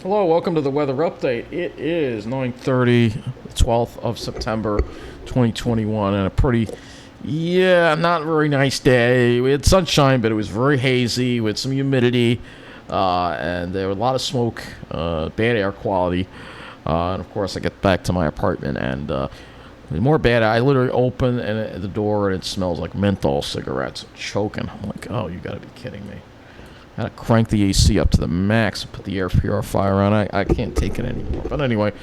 Hello, welcome to the weather update. It is 9:30, 12th of September, 2021, and a pretty, not very nice day. We had sunshine, but it was very hazy with some humidity, and there was a lot of smoke, bad air quality. And of course, I get back to my apartment, and more bad. I literally open the door, and it smells like menthol cigarettes. I'm choking. I'm like, oh, you gotta be kidding me. I gotta crank the AC up to the max and put the air purifier on. I can't take it anymore. But anyway,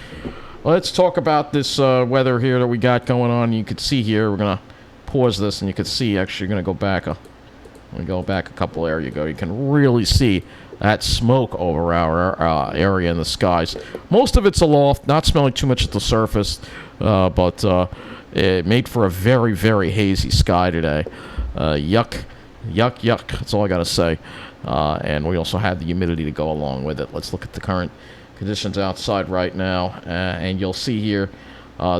let's talk about this weather here that we got going on. You can see here, we're gonna pause this, and you can see actually, you're gonna go back. When we go back a couple, there you go. You can really see that smoke over our area in the skies. Most of it's aloft, not smelling too much at the surface, but it made for a very, very hazy sky today. Yuck, yuck, yuck. That's all I gotta say. And we also have the humidity to go along with it. Let's look at the current conditions outside right now. And you'll see here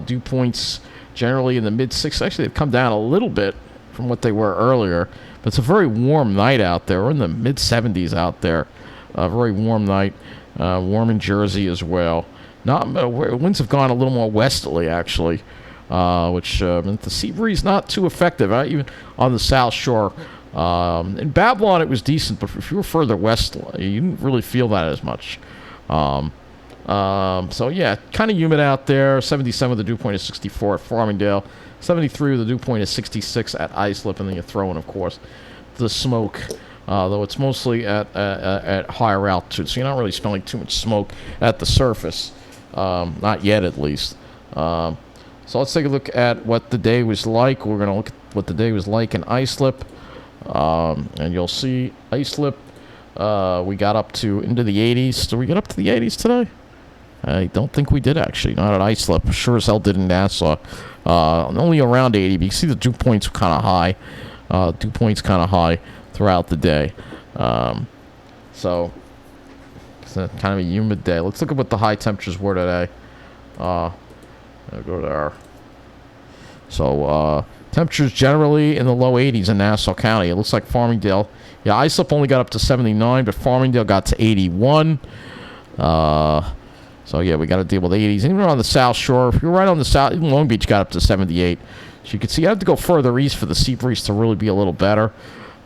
dew points generally in the mid-60s. Actually, they've come down a little bit from what they were earlier. But it's a very warm night out there. We're in the mid-70s out there. A very warm night. Warm in Jersey as well. Winds have gone a little more westerly, actually. Which the sea breeze not too effective. Even on the South Shore. In Babylon, it was decent, but if you were further west, you didn't really feel that as much. So, yeah, kind of humid out there. 77 with the dew point is 64 at Farmingdale. 73 with the dew point is 66 at Islip. And then you throw in, of course, the smoke, though it's mostly at higher altitude. So you're not really smelling too much smoke at the surface. Not yet, at least. So let's take a look at what the day was like. We're going to look at what the day was like in Islip. And you'll see Islip, we got up to into the 80s. Did we get up to the 80s today? I don't think we did, actually. Not at Islip. Sure as hell did in Nassau. Only around 80, but you see the dew points kind of high. Dew points kind of high throughout the day. So, it's kind of a humid day. Let's look at what the high temperatures were today. I'll go there. So, temperatures generally in the low 80s in Nassau County. It looks like Farmingdale. Yeah, Islip only got up to 79, but Farmingdale got to 81. So, yeah, we got to deal with 80s. And even on the South Shore, if you're right on the South, even Long Beach got up to 78. So you can see you have to go further east for the sea breeze to really be a little better.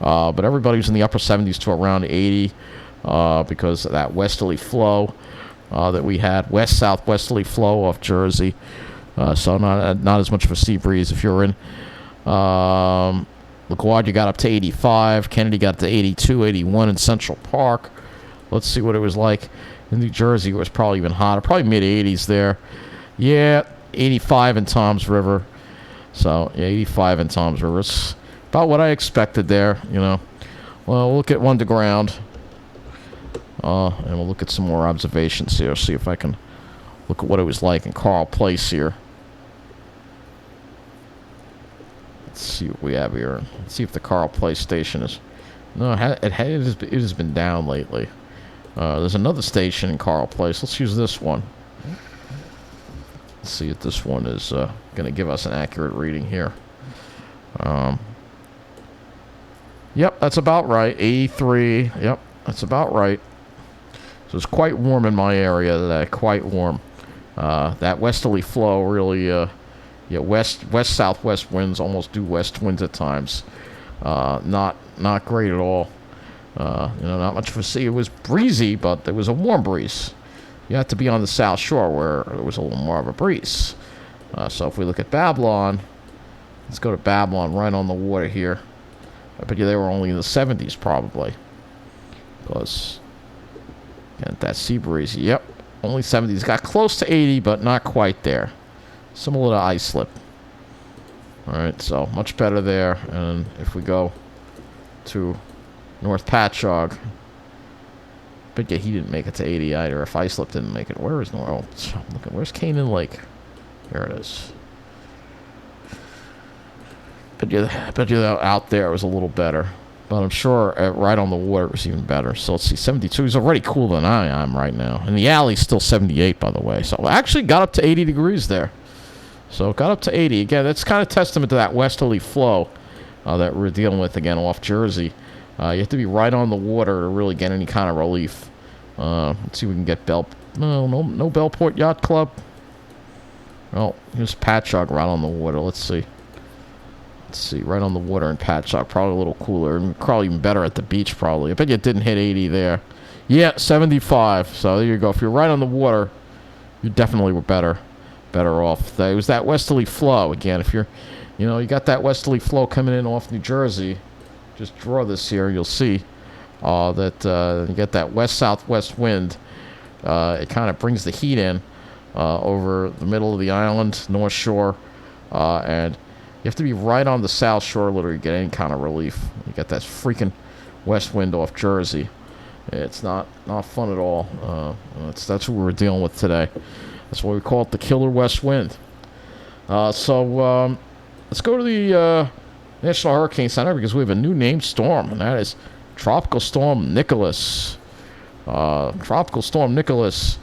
But everybody was in the upper 70s to around 80 because of that westerly flow that we had. West-southwesterly flow off Jersey. So not as much of a sea breeze. If you're in LaGuardia, got up to 85. Kennedy got to 82, 81 in Central Park. Let's see what it was like in New Jersey. It was probably even hotter, probably mid-80s there. Yeah, 85 in Toms River. So, yeah, 85 in Toms River. It's about what I expected there, you know. Well, we'll look at one to ground. And we'll look at some more observations here. See if I can look at what it was like in Carl Place here. Let's see what we have here. Let's see if the Carl Place station is... No, it has been down lately. There's another station in Carl Place. Let's use this one. Let's see if this one is going to give us an accurate reading here. Yep, that's about right. 83. Yep, that's about right. So it's quite warm in my area today. Quite warm. That westerly flow really... west-southwest winds, almost due west winds at times. Not great at all. Not much of a sea. It was breezy, but there was a warm breeze. You have to be on the South Shore where there was a little more of a breeze. So if we look at Babylon, let's go to Babylon right on the water here. I bet you they were only in the 70s probably. Because that sea breeze, yep, only 70s. Got close to 80, but not quite there. Similar to Islip. Alright, so much better there. And if we go to North Patchogue, but yeah, he didn't make it to 80 either. If Islip didn't make it, where is North? Oh, look at where's Canaan Lake? Here it is. But yeah, out there it was a little better. But I'm sure right on the water it was even better. So let's see, 72. He's already cooler than I am right now. And the alley's still 78, by the way. So I actually got up to 80 degrees there. So it got up to 80. Again, that's kind of testament to that westerly flow that we're dealing with, again, off Jersey. You have to be right on the water to really get any kind of relief. Let's see if we can get no Bellport Yacht Club. Well, here's Patchogue right on the water. Let's see. Right on the water in Patchogue. Probably a little cooler. And probably even better at the beach, probably. I bet you it didn't hit 80 there. Yeah, 75. So there you go. If you're right on the water, you definitely were better off. It was that westerly flow. Again, if you got that westerly flow coming in off New Jersey, just draw this here. You'll see that you get that west-southwest wind. It kind of brings the heat in over the middle of the island, North Shore, and you have to be right on the South Shore literally to get any kind of relief. You get that freaking west wind off Jersey. It's not fun at all. That's what we're dealing with today. That's why we call it the killer west wind. So let's go to the National Hurricane Center because we have a new named storm, and that is Tropical Storm Nicholas. Tropical Storm Nicholas.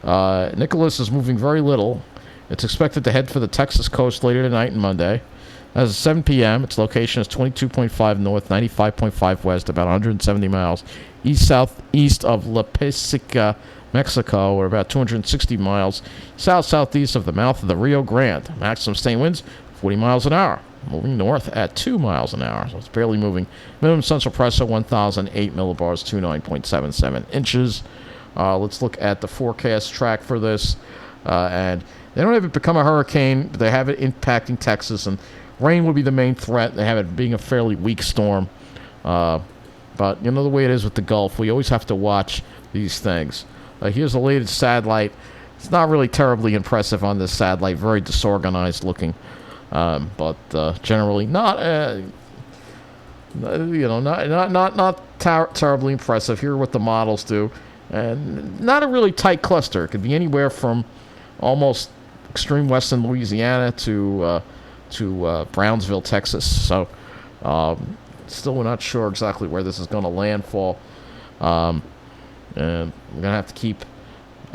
Nicholas is moving very little. It's expected to head for the Texas coast later tonight and Monday. As of 7 p.m., its location is 22.5 north, 95.5 west, about 170 miles east-southeast of La Pesica, Mexico, or about 260 miles south-southeast of the mouth of the Rio Grande. Maximum sustained winds, 40 miles an hour. Moving north at 2 miles an hour, so it's barely moving. Minimum central pressure, 1,008 millibars, 29.77 inches. Let's look at the forecast track for this. And they don't have it become a hurricane, but they have it impacting Texas, and rain would be the main threat. They have it being a fairly weak storm. But you know the way it is with the Gulf. We always have to watch these things. Here's the latest satellite. It's not really terribly impressive on this satellite. Very disorganized looking. But generally not terribly impressive. Here are what the models do. And not a really tight cluster. It could be anywhere from almost extreme western Louisiana to Brownsville, Texas. So still we're not sure exactly where this is going to landfall. And we're going to have to keep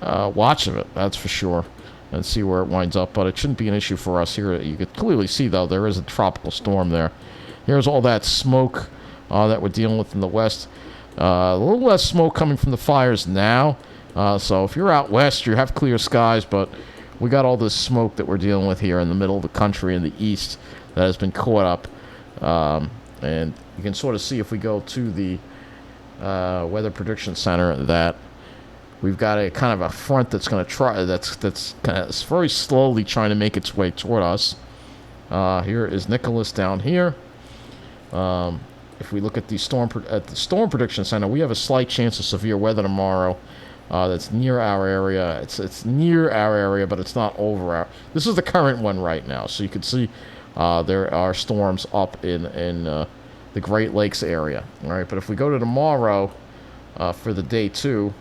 watch of it, that's for sure, and see where it winds up. But it shouldn't be an issue for us here. You could clearly see, though, there is a tropical storm there. Here's all that smoke that we're dealing with in the west. A little less smoke coming from the fires now. So if you're out west, you have clear skies, but we got all this smoke that we're dealing with here in the middle of the country in the east that has been caught up. And you can sort of see if we go to the Weather Prediction Center that we've got a kind of a front that's going to try, that's kind of very slowly trying to make its way toward us. Here is Nicholas down here. If we look at the Storm Prediction Center, we have a slight chance of severe weather tomorrow. That's near our area. It's near our area, but it's not over our. This is the current one right now, so you can see there are storms up in the Great Lakes area. All right, but if we go to tomorrow for the day 2,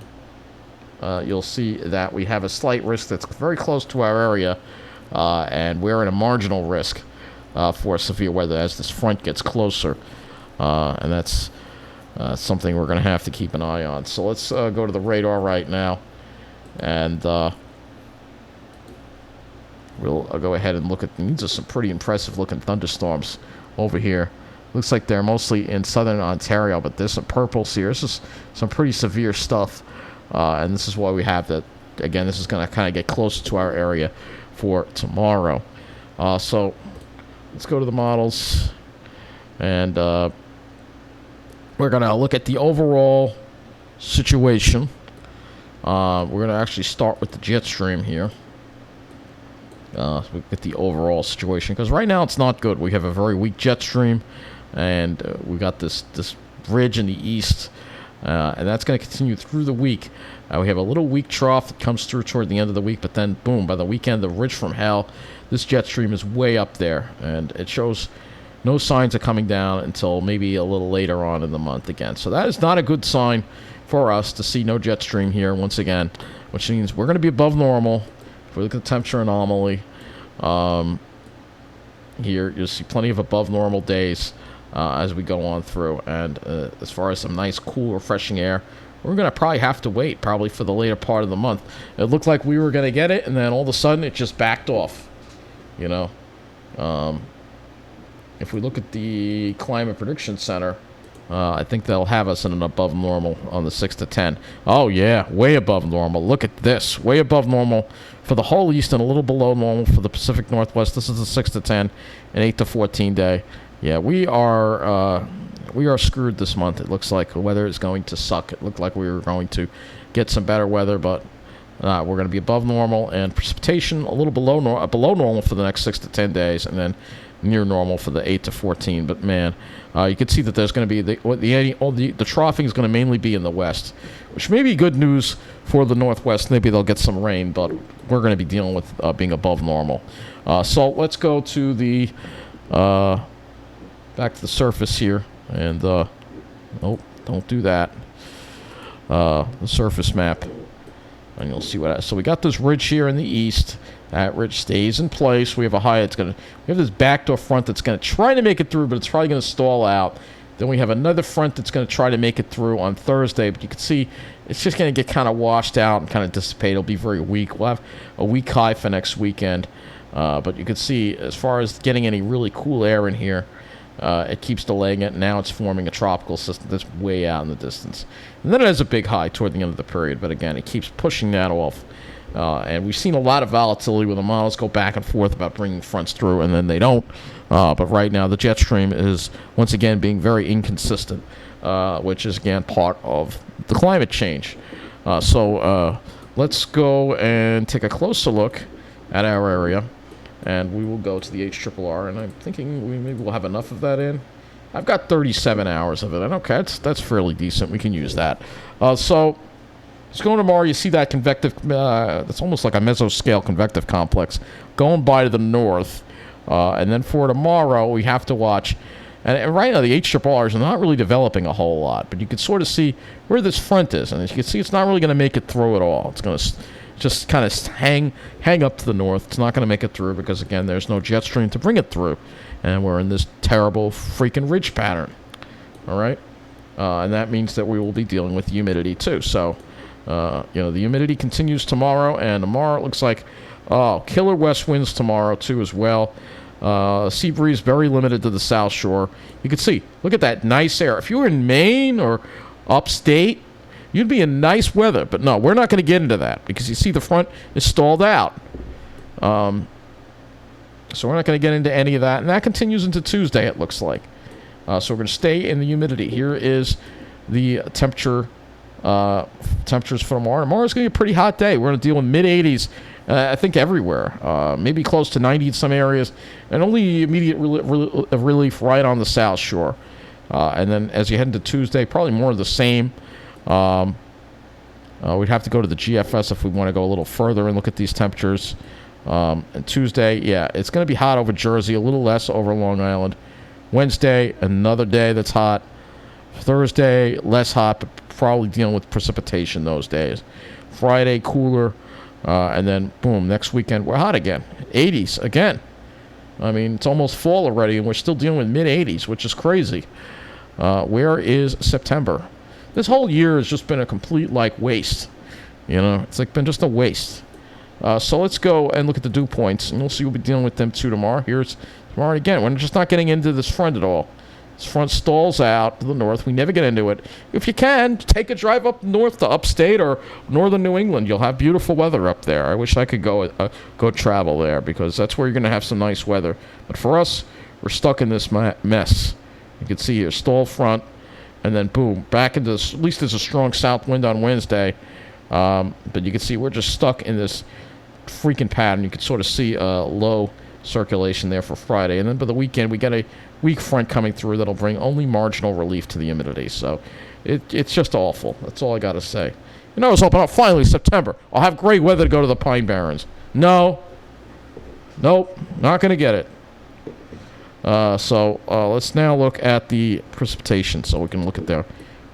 you'll see that we have a slight risk that's very close to our area, and we're in a marginal risk for severe weather as this front gets closer. And that's something we're going to have to keep an eye on. So let's go to the radar right now, and we'll go ahead and look at. These are some pretty impressive looking thunderstorms over here. Looks like they're mostly in southern Ontario, but there's some purples here. This is some pretty severe stuff, and this is why we have that. Again, this is going to kind of get closer to our area for tomorrow. So let's go to the models, and we're going to look at the overall situation. We're going to actually start with the jet stream here. So we get the overall situation, because right now it's not good. We have a very weak jet stream, and we got this ridge in the east, and that's going to continue through the week. We have a little weak trough that comes through toward the end of the week, but then, boom, by the weekend, the ridge from hell, this jet stream is way up there, and it shows no signs of coming down until maybe a little later on in the month again. So that is not a good sign for us to see no jet stream here once again, which means we're going to be above normal. If we look at the temperature anomaly, here you'll see plenty of above normal days as we go on through. And as far as some nice, cool, refreshing air, we're going to probably have to wait probably for the later part of the month. It looked like we were going to get it, and then all of a sudden it just backed off, you know. If we look at the Climate Prediction Center, I think they'll have us in an above normal on the 6 to 10. Oh, yeah, way above normal. Look at this. Way above normal for the whole East and a little below normal for the Pacific Northwest. This is a 6 to 10 and 8 to 14 day. Yeah, we are screwed this month. It looks like the weather is going to suck. It looked like we were going to get some better weather, but we're going to be above normal, and precipitation a little below normal for the next 6 to 10 days, and then near normal for the 8 to 14. But man, you can see that there's going to be the troughing is going to mainly be in the west, which may be good news for the northwest. Maybe they'll get some rain, but we're going to be dealing with being above normal. So let's go to the back to the surface here, and nope, don't do that. The surface map. And you'll see what. So we got this ridge here in the east. That ridge stays in place. We have a high. We have this backdoor front that's going to try to make it through, but it's probably going to stall out. Then we have another front that's going to try to make it through on Thursday, but you can see it's just going to get kind of washed out and kind of dissipate. It'll be very weak. We'll have a weak high for next weekend, but you can see as far as getting any really cool air in here, it keeps delaying it. Now it's forming a tropical system that's way out in the distance. And then it has a big high toward the end of the period, but again, it keeps pushing that off. And we've seen a lot of volatility where the models go back and forth about bringing fronts through, and then they don't. But right now, the jet stream is, once again, being very inconsistent, which is, again, part of the climate change. So let's go and take a closer look at our area. And we will go to the HRRR, and I'm thinking maybe we'll have enough of that in. I've got 37 hours of it, and okay, that's fairly decent. We can use that. So let's go tomorrow. You see that convective, that's almost like a mesoscale convective complex going by to the north. And then for tomorrow, we have to watch. And right now, the HRRs are not really developing a whole lot, but you can sort of see where this front is. And as you can see, it's not really going to make it through at all. It's going to just kind of hang up to the north. It's not going to make it through because, again, there's no jet stream to bring it through. And we're in this terrible freaking ridge pattern. All right? And that means that we will be dealing with humidity, too. So, the humidity continues tomorrow. And tomorrow it looks like, killer west winds tomorrow, too, as well. Sea breeze very limited to the south shore. You can see, look at that nice air. If you were in Maine or upstate, you'd be in nice weather. But no, we're not going to get into that because you see the front is stalled out. So we're not going to get into any of that. And that continues into Tuesday, it looks like. So we're going to stay in the humidity. Here is the temperatures for tomorrow. Tomorrow's going to be a pretty hot day. We're going to deal with mid-80s, I think, everywhere. Maybe close to 90 in some areas. And only immediate relief right on the south shore. And then as you head into Tuesday, probably more of the same. We'd have to go to the GFS if we want to go a little further and look at these temperatures. And Tuesday, yeah, it's going to be hot over Jersey, a little less over Long Island. Wednesday, another day that's hot. Thursday, less hot, but probably dealing with precipitation those days. Friday, cooler. And then, boom, next weekend, we're hot again. 80s again. I mean, it's almost fall already, and we're still dealing with mid-80s, which is crazy. Where is September? This whole year has just been a complete, waste. It's been just a waste. So let's go and look at the dew points, and you'll see we'll be dealing with them too tomorrow. Here's tomorrow again. We're just not getting into this front at all. This front stalls out to the north. We never get into it. If you can, take a drive up north to upstate or northern New England. You'll have beautiful weather up there. I wish I could go travel there because that's where you're going to have some nice weather. But for us, we're stuck in this mess. You can see here, stall front. And then, boom, back into this. At least there's a strong south wind on Wednesday. But you can see we're just stuck in this freaking pattern. You can sort of see low circulation there for Friday. And then by the weekend, we get a weak front coming through that'll bring only marginal relief to the humidity. So it's just awful. That's all I got to say. I was hoping, finally, September. I'll have great weather to go to the Pine Barrens. Nope, not going to get it. So let's now look at the precipitation so we can look at their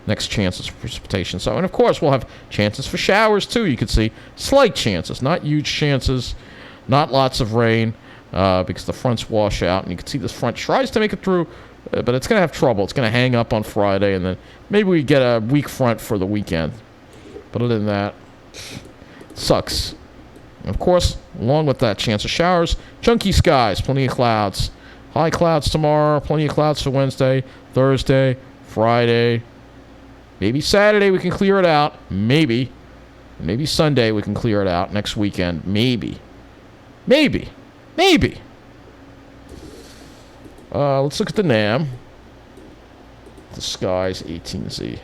next chances for precipitation. So, and of course, we'll have chances for showers, too. You can see slight chances, not huge chances, not lots of rain because the fronts wash out. And you can see this front tries to make it through, but it's going to have trouble. It's going to hang up on Friday, and then maybe we get a weak front for the weekend. But other than that, it sucks. And of course, along with that chance of showers, chunky skies, plenty of clouds. High clouds tomorrow, plenty of clouds for Wednesday, Thursday, Friday. Maybe Saturday we can clear it out. Maybe. Maybe Sunday we can clear it out next weekend. Maybe. Maybe. Let's look at the NAM. The skies 18Z.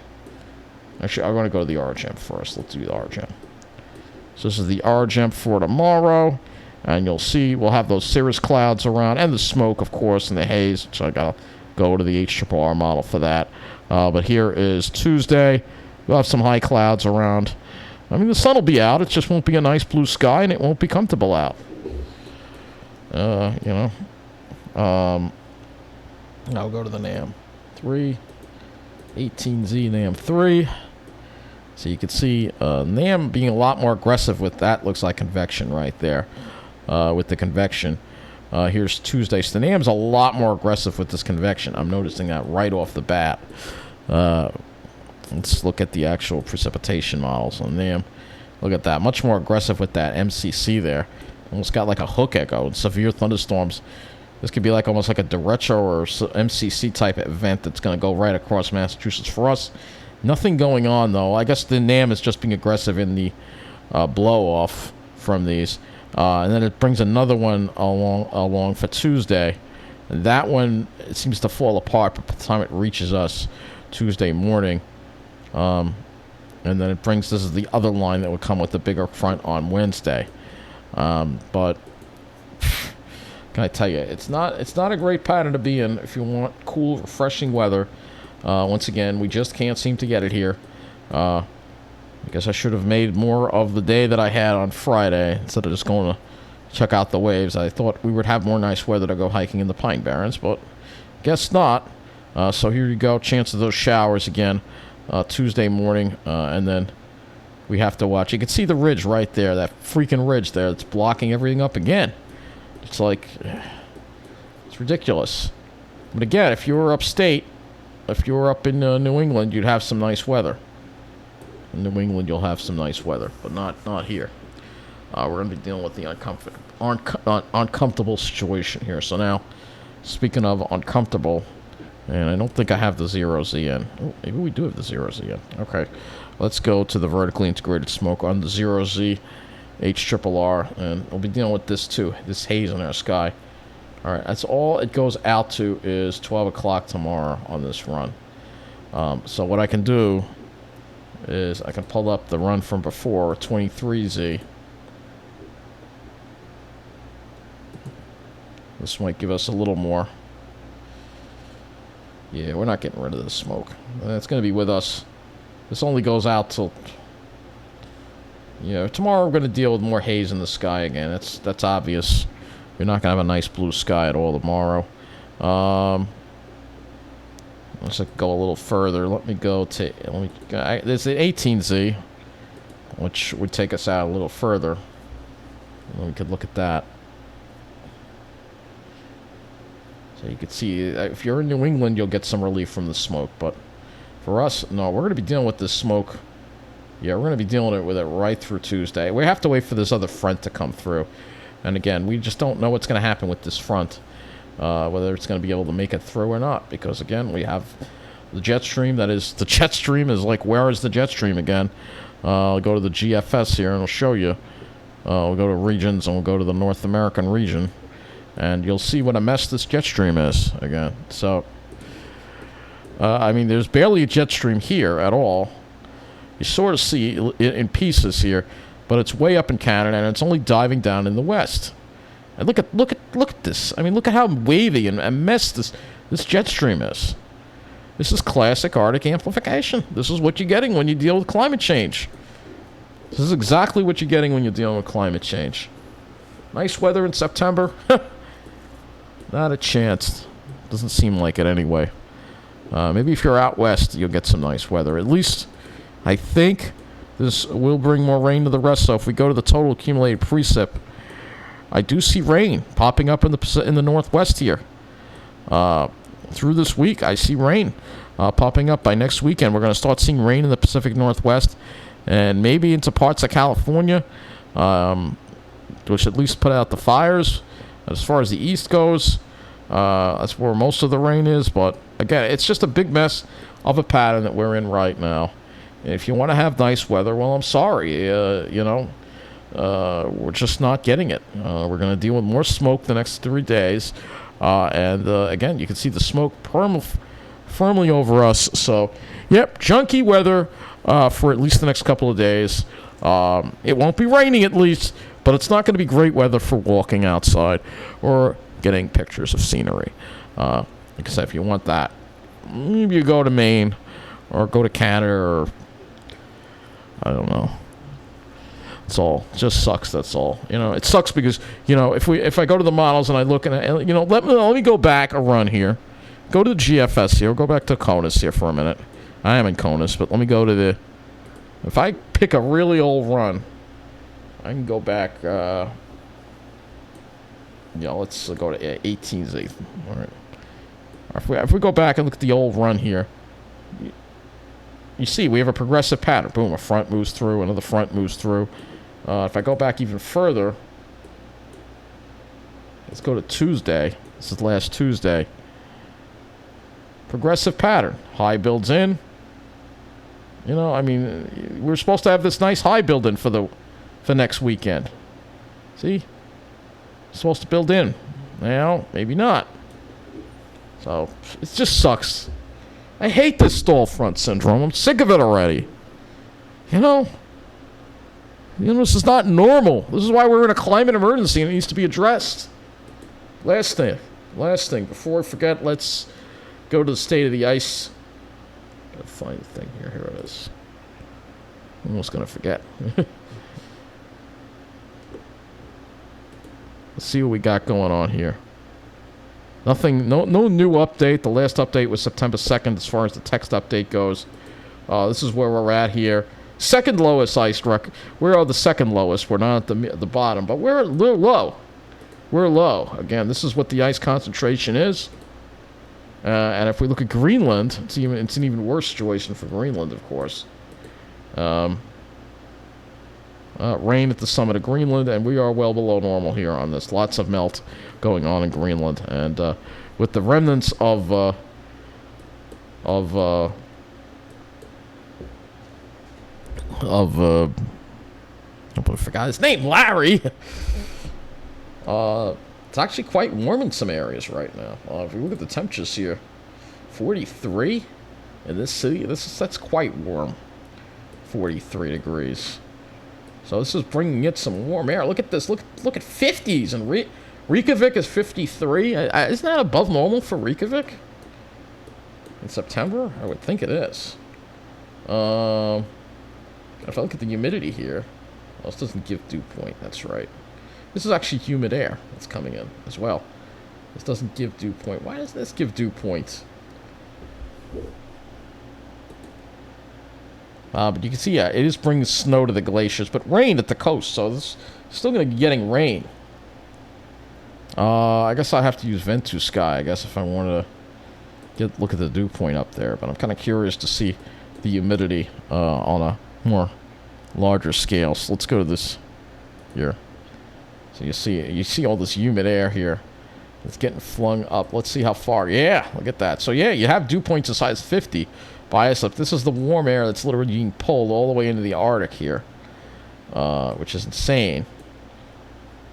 Actually, I'm going to go to the RGM first. Let's do the RGM. So this is the RGM for tomorrow. And you'll see we'll have those cirrus clouds around. And the smoke, of course, and the haze. So I got to go to the HRR model for that. But here is Tuesday. We'll have some high clouds around. I mean, the sun will be out. It just won't be a nice blue sky, and it won't be comfortable out. I'll go to the NAM 3. 18Z NAM 3. So you can see NAM being a lot more aggressive with that. Looks like convection right there with the convection. Here's Tuesday. So the NAM's a lot more aggressive with this convection. I'm noticing that right off the bat. Let's look at the actual precipitation models on NAM. Look at that. Much more aggressive with that MCC there. Almost got like a hook echo. Severe thunderstorms. This could be like almost like a derecho or MCC type event that's going to go right across Massachusetts. For us, nothing going on though. I guess the NAM is just being aggressive in the blow off from these. And then it brings another one along for Tuesday. And that one, it seems to fall apart by the time it reaches us Tuesday morning. And then it brings, this is the other line that would come with the bigger front on Wednesday. But can I tell you, it's not a great pattern to be in if you want cool, refreshing weather. Once again, we just can't seem to get it here. I guess I should have made more of the day that I had on Friday instead of just going to check out the waves. I thought we would have more nice weather to go hiking in the Pine Barrens, but guess not. So here you go, chance of those showers again Tuesday morning, and then we have to watch. You can see the ridge right there, that freaking ridge there. It's blocking everything up again. It's like, it's ridiculous. But again, if you were upstate, if you were up in New England, you'd have some nice weather. In New England, you'll have some nice weather, but not here. We're going to be dealing with the uncomfortable situation here. So now, speaking of uncomfortable, and I don't think I have the 0Z in. Oh, maybe we do have the 0Z in. Okay, let's go to the vertically integrated smoke on the 0Z HRR, and we'll be dealing with this too, this haze in our sky. All right, that's all it goes out to is 12 o'clock tomorrow on this run. So what I can do is I can pull up the run from before, 23Z. This might give us a little more. Yeah, we're not getting rid of the smoke. It's going to be with us. This only goes out till... tomorrow we're going to deal with more haze in the sky again. That's obvious. We're not going to have a nice blue sky at all tomorrow. Let's go a little further. Let me go to... There's an 18Z, which would take us out a little further. And we could look at that. So you can see, if you're in New England, you'll get some relief from the smoke. But for us, no, we're going to be dealing with this smoke. Yeah, we're going to be dealing with it right through Tuesday. We have to wait for this other front to come through. And again, we just don't know what's going to happen with this front. Whether it's going to be able to make it through or not. Because again, we have the jet stream. That is, the jet stream is like, where is the jet stream again? I'll go to the GFS here and I'll show you. We'll go to regions and we'll go to the North American region. And you'll see what a mess this jet stream is again. So, I mean, there's barely a jet stream here at all. You sort of see it in pieces here, but it's way up in Canada and it's only diving down in the west. And look at this. I mean, look at how wavy and mess this jet stream is. This is classic Arctic amplification. This is what you're getting when you deal with climate change. This is exactly what you're getting when you're dealing with climate change. Nice weather in September. Not a chance. Doesn't seem like it anyway. Maybe if you're out west, you'll get some nice weather. At least, I think this will bring more rain to the rest. So if we go to the total accumulated precip, I do see rain popping up in the northwest here. Through this week, I see rain popping up. By next weekend, we're going to start seeing rain in the Pacific Northwest and maybe into parts of California, which at least put out the fires. As far as the east goes, That's where most of the rain is. But again, it's just a big mess of a pattern that we're in right now. And if you want to have nice weather, well, I'm sorry. We're just not getting it. We're going to deal with more smoke the next 3 days. Again, you can see the smoke firmly over us. So, yep, junky weather for at least the next couple of days. It won't be raining at least, but it's not going to be great weather for walking outside or getting pictures of scenery. Like I said, if you want that, maybe you go to Maine or go to Canada or I don't know. It's all. It just sucks, that's all. It sucks because, if I go to the models and I look and, let me go back a run here. Go to the GFS here. Go back to Conus here for a minute. I am in Conus, but let me go to the... If I pick a really old run, I can go back, let's go to 18Z. All right. If we go back and look at the old run here, you see we have a progressive pattern. Boom, a front moves through, another front moves through. If I go back even further, let's go to Tuesday. This is last Tuesday. Progressive pattern. High builds in. We're supposed to have this nice high build in for next weekend. See? Supposed to build in. Now, maybe not. So, it just sucks. I hate this stall front syndrome. I'm sick of it already. This is not normal. This is why we're in a climate emergency and it needs to be addressed. Last thing. Before I forget, let's go to the state of the ice. Gotta find the thing here. Here it is. I'm almost gonna forget. Let's see what we got going on here. Nothing, no new update. The last update was September 2nd as far as the text update goes. This is where we're at here. Second lowest ice record. We're the second lowest. We're not at the bottom, but we're a little low. We're low. Again, this is what the ice concentration is. And if we look at Greenland, it's an even worse situation for Greenland, of course. Rain at the summit of Greenland, and we are well below normal here on this. Lots of melt going on in Greenland, and with the remnants I forgot his name, Larry. It's actually quite warm in some areas right now. If we look at the temperatures here, 43 in this city. That's quite warm. 43 degrees. So this is bringing in some warm air. Look at this. Look at 50s. And Reykjavik is 53. Isn't that above normal for Reykjavik? In September? I would think it is. If I look at the humidity here, well, this doesn't give dew point. That's right. This is actually humid air that's coming in as well. This doesn't give dew point. Why does this give dew point? But you can see, it is bringing snow to the glaciers, but rain at the coast, so this is still going to be getting rain. I guess I have to use Ventus Sky, I guess, if I want to look at the dew point up there. But I'm kind of curious to see the humidity on a more larger scale. So let's go to this here. So you see all this humid air here. It's getting flung up. Let's see how far. Yeah, look at that. So yeah, you have dew points as high as 50. Bias up. This is the warm air that's literally being pulled all the way into the Arctic here, which is insane.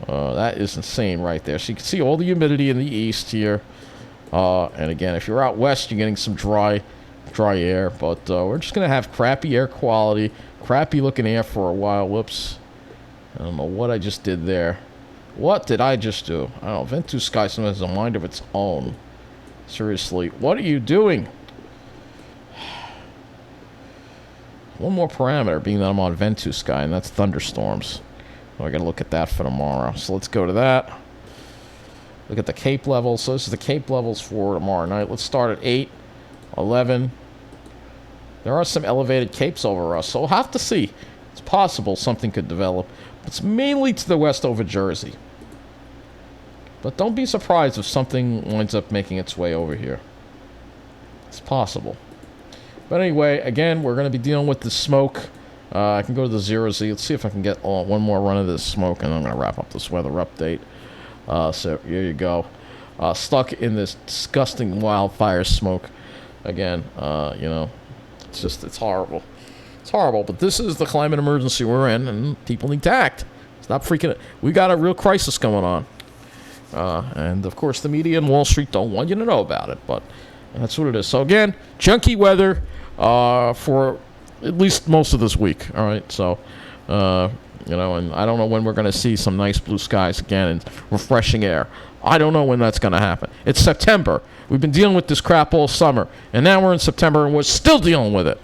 That is insane right there. So you can see all the humidity in the east here. And again, if you're out west, you're getting some dry air. But we're just going to have crappy air quality, crappy looking air for a while. Whoops. I don't know what I just did there. What did I just do? I don't know. Ventus Sky sometimes has a mind of its own. Seriously. What are you doing? One more parameter, being that I'm on Ventus Sky, and that's Thunderstorms. So I gotta look at that for tomorrow. So let's go to that. Look at the Cape levels. So this is the Cape levels for tomorrow night. Let's start at 8, 11. There are some elevated capes over us, so we'll have to see. It's possible something could develop. It's mainly to the west over Jersey. But don't be surprised if something winds up making its way over here. It's possible. But anyway, again, we're going to be dealing with the smoke. I can go to the 0Z. Let's see if I can get one more run of this smoke, and I'm going to wrap up this weather update. So here you go. stuck in this disgusting wildfire smoke again. It's horrible. It's horrible, but this is the climate emergency we're in, and people need to act. Stop freaking it. We got a real crisis going on. And, of course, the media and Wall Street don't want you to know about it, but that's what it is. So, again, junky weather for at least most of this week, all right? So, and I don't know when we're going to see some nice blue skies again and refreshing air. I don't know when that's going to happen. It's September. We've been dealing with this crap all summer, and now we're in September, and we're still dealing with it.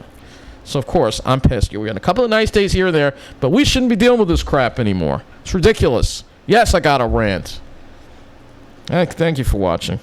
So, of course, I'm pissed. We got a couple of nice days here or there, but we shouldn't be dealing with this crap anymore. It's ridiculous. Yes, I got a rant. Thank you for watching.